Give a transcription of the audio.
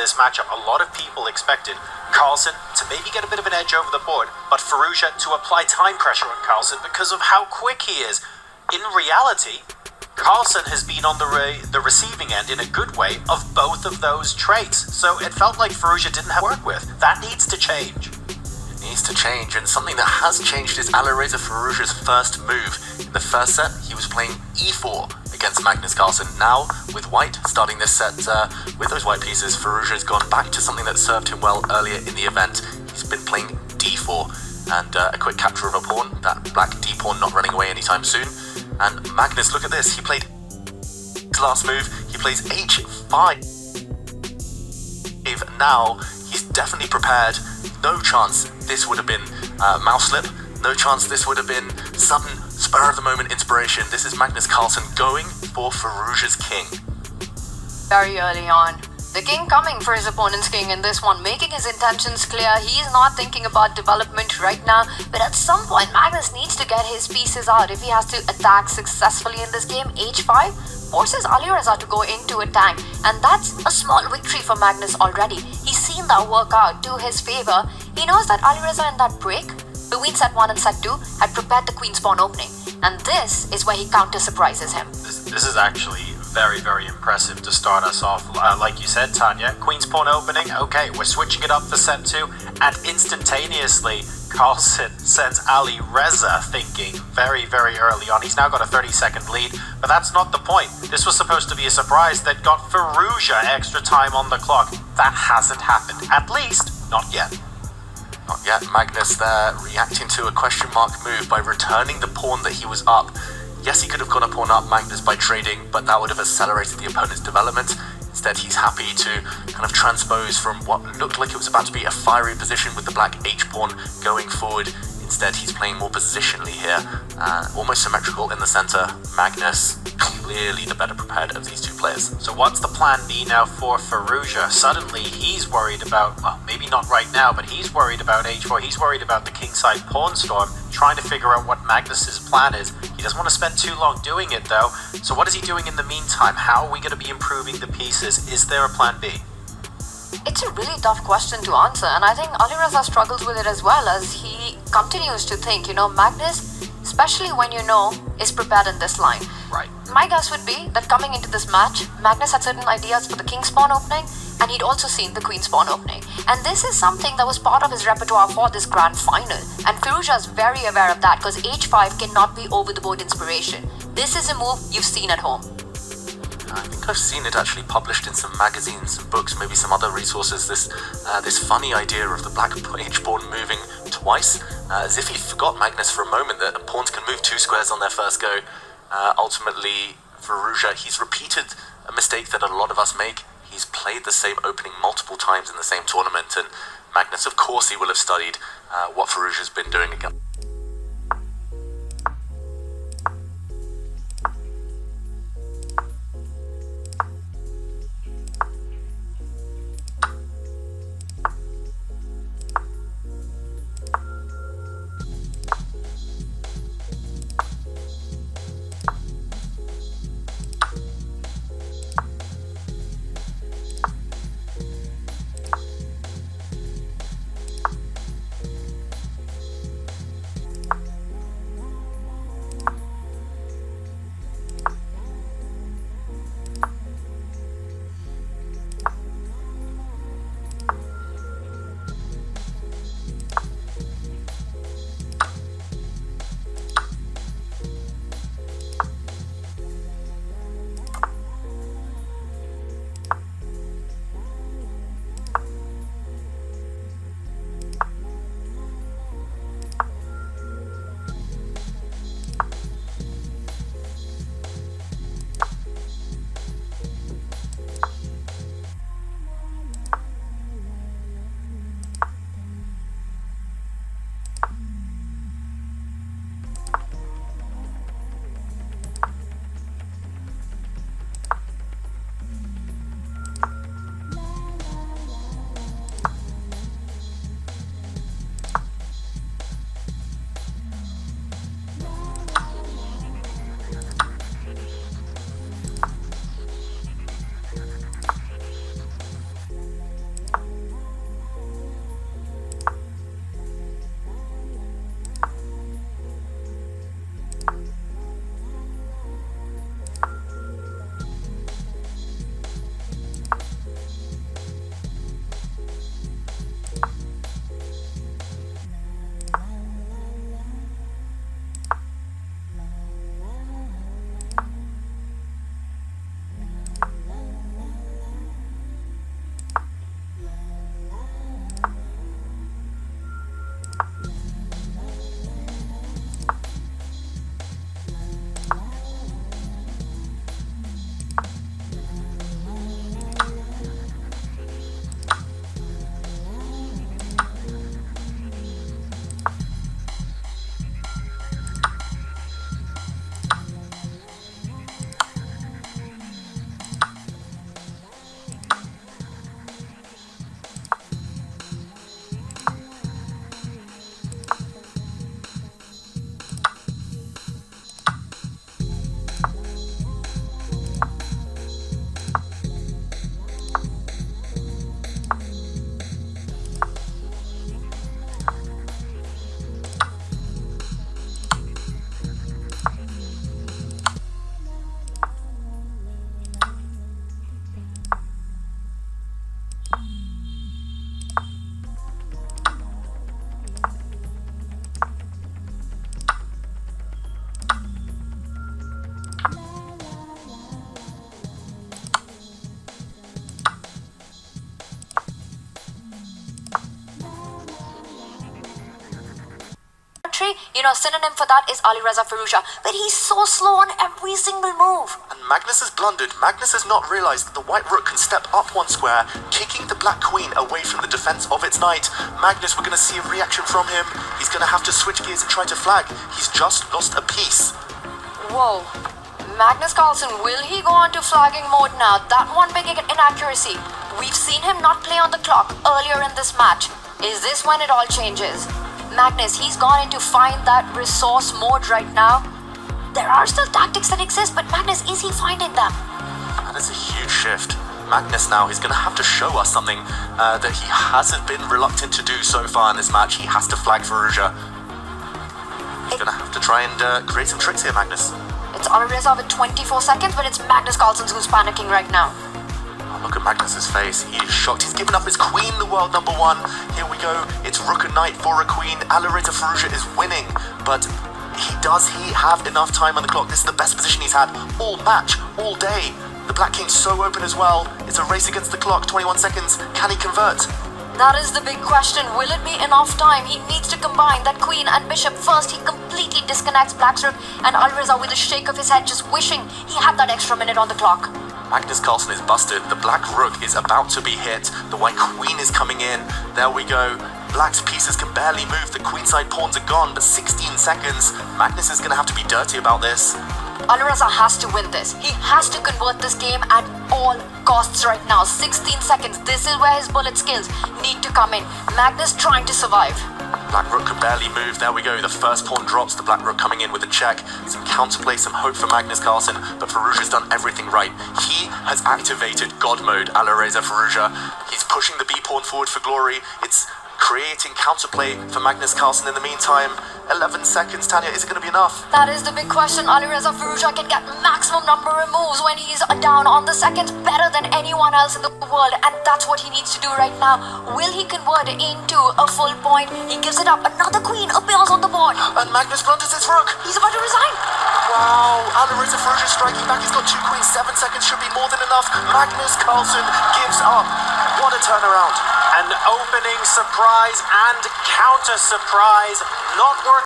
this matchup. A lot of people expected Carlsen to maybe get a bit of an edge over the board, but Firouzja to apply time pressure on Carlsen because of how quick he is. In reality, Carlsen has been on the receiving end in a good way of both of those traits, so it felt like Firouzja didn't have work with. That needs to change. It needs to change, and something that has changed is Alireza Firouzja's first move. In the first set, he was playing e4 against Magnus Carlsen. Now, with white starting this set with those white pieces, Firouzja's gone back to something that served him well earlier in the event. He's been playing d4, and a quick capture of a pawn, that black d-pawn not running away anytime soon. And Magnus, look at this, he played his last move, he plays h5. Now, he's definitely prepared. No chance this would have been mouse slip. No chance this would have been sudden, spur-of-the-moment inspiration. This is Magnus Carlsen going for Firouzja's king. Very early on. The king coming for his opponent's king in this one, making his intentions clear. He's not thinking about development right now, but at some point Magnus needs to get his pieces out. If he has to attack successfully in this game, h5 forces Alireza to go into a tank, and that's a small victory for Magnus already. He's seen that work out to his favor. He knows that Alireza in that break between set 1 and set 2 had prepared the queen's pawn opening, and this is where he counter surprises him. This is actually very, very impressive to start us off. Like you said, Tanya, queen's pawn opening, okay, we're switching it up for set 2, and instantaneously Carlsen sends Alireza thinking very, very early on. He's now got a 30-second lead, but that's not the point. This was supposed to be a surprise that got Firouzja extra time on the clock. That hasn't happened, at least not yet. Not yet. Magnus there reacting to a question mark move by returning the pawn that he was up. Yes, he could have gone a pawn up, Magnus, by trading, but that would have accelerated the opponent's development. Instead, he's happy to kind of transpose from what looked like it was about to be a fiery position with the black h-pawn going forward. Instead, he's playing more positionally here, almost symmetrical in the center. Magnus, clearly the better prepared of these two players. So what's the plan B now for Firouzja? Suddenly, he's worried about, well, maybe not right now, but he's worried about h4. He's worried about the kingside pawn storm, trying to figure out what Magnus's plan is. He doesn't want to spend too long doing it, though. So what is he doing in the meantime? How are we going to be improving the pieces? Is there a plan B? It's a really tough question to answer, and I think Alireza struggles with it as well, as he continues to think, Magnus, especially when is prepared in this line. Right. My guess would be that coming into this match, Magnus had certain ideas for the king's pawn opening, and he'd also seen the queen's pawn opening. And this is something that was part of his repertoire for this grand final. And Firouzja is very aware of that, because h5 cannot be over-the-board inspiration. This is a move you've seen at home. I think I've seen it actually published in some magazines, some books, maybe some other resources, this funny idea of the black h-pawn moving twice, as if he forgot, Magnus, for a moment, that pawns can move 2 squares on their first go. Ultimately, Firouzja, he's repeated a mistake that a lot of us make. He's played the same opening multiple times in the same tournament, and Magnus, of course, he will have studied what Firouzja's been doing again. entry, synonym for that is Alireza Firouzja. But he's so slow on every single move. And Magnus has blundered. Magnus has not realised that the white rook can step up one square, kicking the black queen away from the defence of its knight. Magnus, we're going to see a reaction from him. He's going to have to switch gears and try to flag. He's just lost a piece. Whoa. Magnus Carlsen, will he go on to flagging mode now? That one big inaccuracy. We've seen him not play on the clock earlier in this match. Is this when it all changes? Magnus, he's gone in to find that resource mode right now. There are still tactics that exist, but Magnus, is he finding them? That is a huge shift. Magnus now is going to have to show us something that he hasn't been reluctant to do so far in this match. He has to flag Firouzja. He's going to have to try and create some tricks here, Magnus. It's Alireza with 24 seconds, but it's Magnus Carlsen who's panicking right now. Oh, look at Magnus's face. He is shocked. He's given up his queen, the world number one. Here we go. It's rook and knight for a queen. Alireza Firouzja is winning, but does he have enough time on the clock? This is the best position he's had all match, all day. The black king's so open as well. It's a race against the clock. 21 seconds. Can he convert? That is the big question. Will it be enough time? He needs to combine that queen and bishop. First, he completely disconnects black's rook, and Alireza, with a shake of his head, just wishing he had that extra minute on the clock. Magnus Carlsen is busted. The black rook is about to be hit. The white queen is coming in. There we go. Black's pieces can barely move. The queenside pawns are gone, but 16 seconds. Magnus is going to have to be dirty about this. Alireza has to win this. He has to convert this game at all costs right now. 16 seconds. This is where his bullet skills need to come in. Magnus trying to survive. Black rook can barely move. There we go. The first pawn drops. The black rook coming in with a check. Some counterplay, some hope for Magnus Carlsen, but Firouzja's done everything right. He has activated God mode, Alireza Firouzja. He's pushing the B pawn forward for glory. It's creating counterplay for Magnus Carlsen in the meantime. 11 seconds, Tanya, is it going to be enough? That is the big question. Alireza Firouzja can get maximum number of moves when he's down on the seconds, better than anyone else in the world, and that's what he needs to do right now. Will he convert into a full point? He gives it up. Another queen appears on the board. And Magnus blunders his rook. He's about to resign. Wow, Alireza Firouzja striking back. He's got two queens. 7 seconds should be more than enough. Magnus Carlsen gives up. What a turnaround. An opening surprise and counter surprise. Not worth